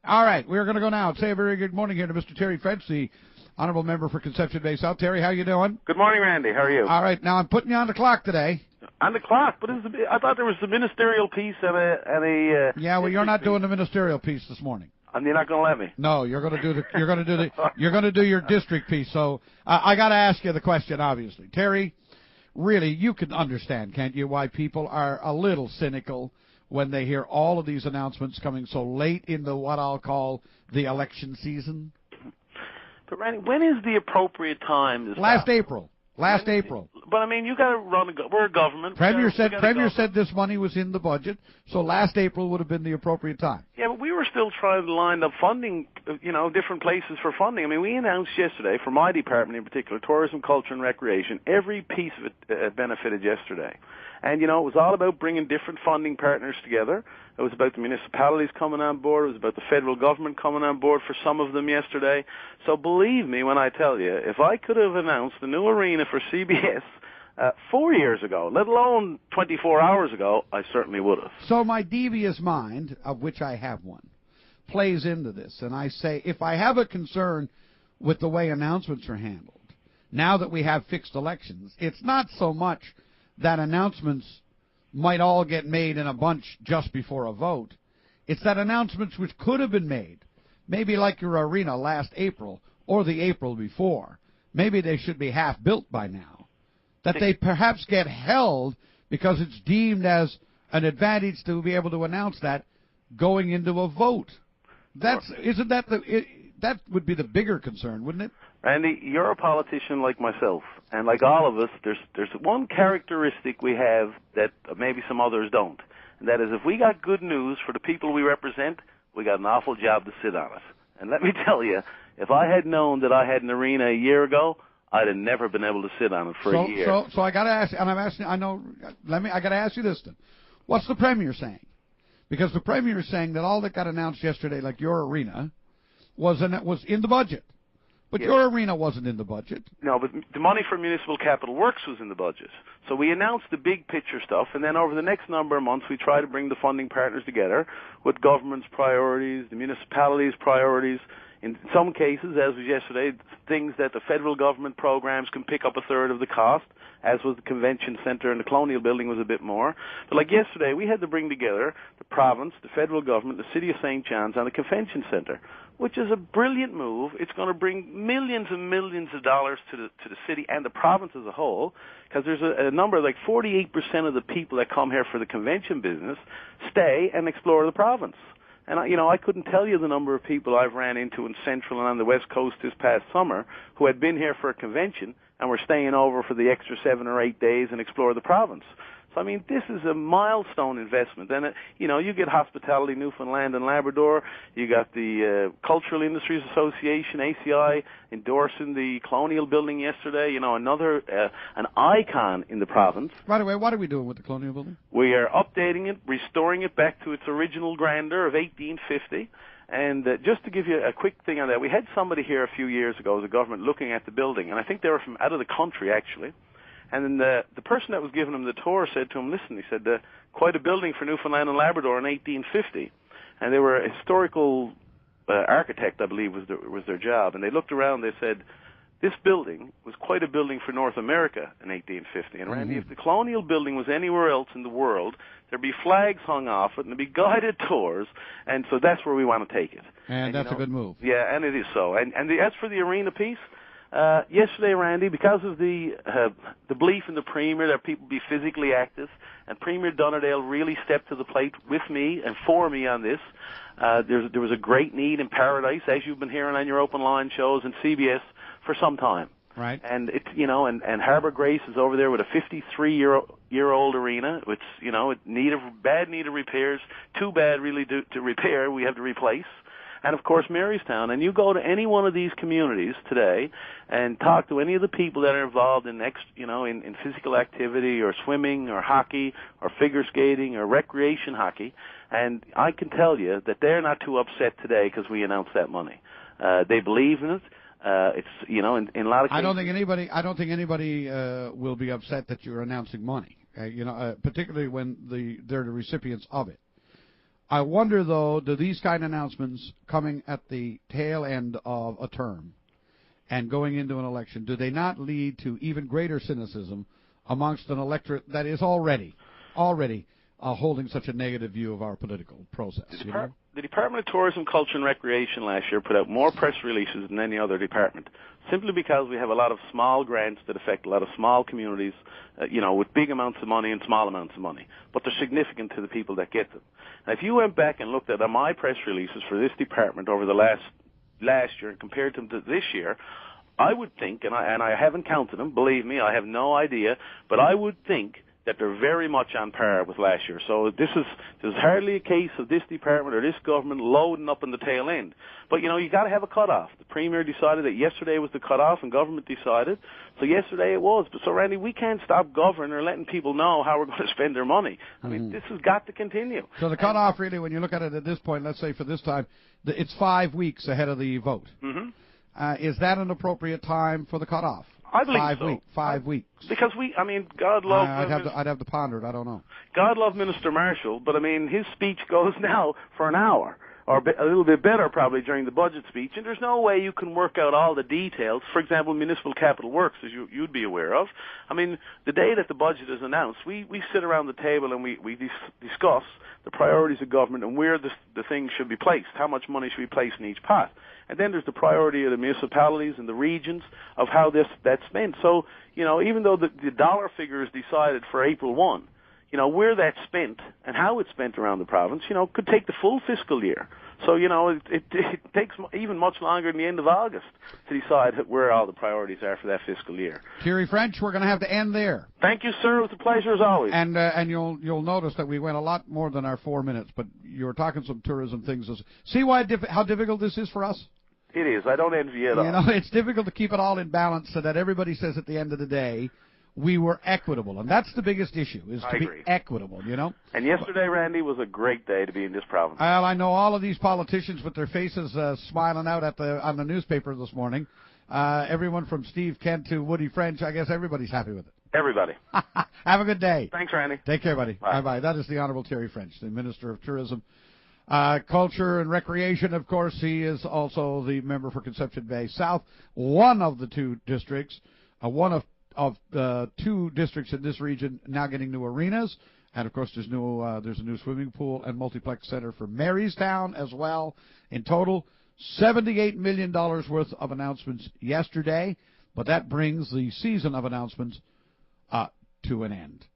All right, we're going to go now and say a very good morning here to Mr. Terry French, the Honorable Member for Conception Bay South. Terry, how you doing? Good morning, Randy. How are you? All right, now I'm putting you on the clock today. On the clock? But I thought there was a ministerial piece and a yeah, well, you're not doing the ministerial piece this morning. And you're not going to let me? No, you're going to do your district piece. So I got to ask you the question, obviously. Terry, really, you can understand, can't you, why people are a little cynical when they hear all of these announcements coming so late into what I'll call the election season? But, Randy, when is the appropriate time to Last stop? April. But, I mean, you got to run we're a government. Premier said this money was in the budget, so last April would have been the appropriate time. Yeah, but we were still trying to line up funding, different places for funding. I mean, we announced yesterday, for my department in particular, tourism, culture, and recreation, every piece of it benefited yesterday. And, it was all about bringing different funding partners together. It was about the municipalities coming on board. It was about the federal government coming on board for some of them yesterday. So believe me when I tell you, if I could have announced the new arena for CBS 4 years ago, let alone 24 hours ago, I certainly would have. So my devious mind, of which I have one, plays into this. And I say, if I have a concern with the way announcements are handled, now that we have fixed elections, it's not so much that announcements might all get made in a bunch just before a vote. It's that announcements which could have been made, maybe like your arena last April or the April before, maybe they should be half built by now, that they perhaps get held because it's deemed as an advantage to be able to announce that going into a vote. That would be the bigger concern, wouldn't it? Randy, you're a politician like myself, and like all of us, there's one characteristic we have that maybe some others don't, and that is if we got good news for the people we represent, we got an awful job to sit on it. And let me tell you, if I had known that I had an arena a year ago, I'd have never been able to sit on it for a year. So I got to ask, and I'm asking, I got to ask you this then. What's the Premier saying? Because the Premier is saying that all that got announced yesterday, like your arena, was in the budget. But your arena wasn't in the budget. No, but the money for Municipal Capital Works was in the budget. So we announced the big picture stuff, and then over the next number of months, we try to bring the funding partners together with government's priorities, the municipalities' priorities. In some cases, as was yesterday, things that the federal government programs can pick up a third of the cost, as was the convention center and the colonial building was a bit more. But like yesterday, we had to bring together the province, the federal government, the city of St. John's, and the convention center, which is a brilliant move. It's going to bring millions and millions of dollars to the city and the province as a whole, because there's a number, like 48% of the people that come here for the convention business stay and explore the province. And, I couldn't tell you the number of people I've ran into in Central and on the West Coast this past summer who had been here for a convention and were staying over for the extra 7 or 8 days and explore the province. So, this is a milestone investment. And, you get Hospitality Newfoundland and Labrador. You got the Cultural Industries Association, ACI, endorsing the Colonial Building yesterday. Another an icon in the province. By the way, what are we doing with the Colonial Building? We are updating it, restoring it back to its original grandeur of 1850. And just to give you a quick thing on that, we had somebody here a few years ago as a government looking at the building, and I think they were from out of the country, actually. And then the person that was giving him the tour said to him, listen, he said, quite a building for Newfoundland and Labrador in 1850. And they were a historical architect, I believe, was their job. And they looked around, they said, this building was quite a building for North America in 1850. And Randy, if the colonial building was anywhere else in the world, there'd be flags hung off it and there'd be guided tours. And so that's where we want to take it. And that's a good move. Yeah, and it is so. And as for the arena piece, yesterday, Randy, because of the belief in the Premier that people be physically active, and Premier Dunnerdale really stepped to the plate with me and for me on this. There was a great need in Paradise, as you've been hearing on your Openline shows and CBS for some time. Right. And it's and Harbour Grace is over there with a 53-year-old arena. It's it bad need of repairs, too bad really to repair. We have to replace. And, of course, Marystown. And you go to any one of these communities today and talk to any of the people that are involved in in physical activity or swimming or hockey or figure skating or recreation hockey, and I can tell you that they're not too upset today because we announced that money. They believe in it. It's in a lot of cases. I don't think anybody will be upset that you're announcing money. Particularly when they're the recipients of it. I wonder, though, do these kind of announcements coming at the tail end of a term and going into an election, do they not lead to even greater cynicism amongst an electorate that is already holding such a negative view of our political process? The Department of Tourism, Culture and Recreation last year put out more press releases than any other department, simply because we have a lot of small grants that affect a lot of small communities, with big amounts of money and small amounts of money, but they're significant to the people that get them. Now, if you went back and looked at my press releases for this department over the last year and compared them to this year, I would think, and I haven't counted them, believe me, I have no idea, but I would think that they're very much on par with last year. So there's hardly a case of this department or this government loading up in the tail end. But, you got to have a cutoff. The Premier decided that yesterday was the cutoff, and government decided. So yesterday it was. But so, Randy, we can't stop governing or letting people know how we're going to spend their money. I mean, this has got to continue. So the cutoff, really, when you look at it at this point, let's say for this time, it's 5 weeks ahead of the vote. Mm-hmm. Is that an appropriate time for the cutoff? I believe 5 weeks. Because God love. I'd have to ponder it. I don't know. God love Minister Marshall, but his speech goes now for an hour, or a little bit better probably during the budget speech, and there's no way you can work out all the details. For example, municipal capital works, as you'd be aware of. The day that the budget is announced, we sit around the table and we discuss the priorities of government and where the things should be placed, how much money should be placed in each pot. And then there's the priority of the municipalities and the regions of how that's spent. So, even though the dollar figure is decided for April 1, where that's spent and how it's spent around the province, could take the full fiscal year. So, it takes even much longer than the end of August to decide where all the priorities are for that fiscal year. Thierry French, we're going to have to end there. Thank you, sir. It was a pleasure as always. And you'll notice that we went a lot more than our 4 minutes, but you were talking some tourism things. See how difficult this is for us? It is. I don't envy it at all. It's difficult to keep it all in balance so that everybody says at the end of the day, we were equitable. And that's the biggest issue, is to be equitable, And yesterday, Randy, was a great day to be in this province. Well, I know all of these politicians with their faces smiling out on the newspaper this morning. Everyone from Steve Kent to Woody French, I guess everybody's happy with it. Everybody. Have a good day. Thanks, Randy. Take care, buddy. Bye. Bye-bye. That is the Honorable Terry French, the Minister of Tourism. Culture and Recreation, of course. He is also the member for Conception Bay South, one of the two districts, one of the two districts in this region now getting new arenas. And, of course, there's a new swimming pool and multiplex center for Marystown as well. In total, $78 million worth of announcements yesterday. But that brings the season of announcements to an end.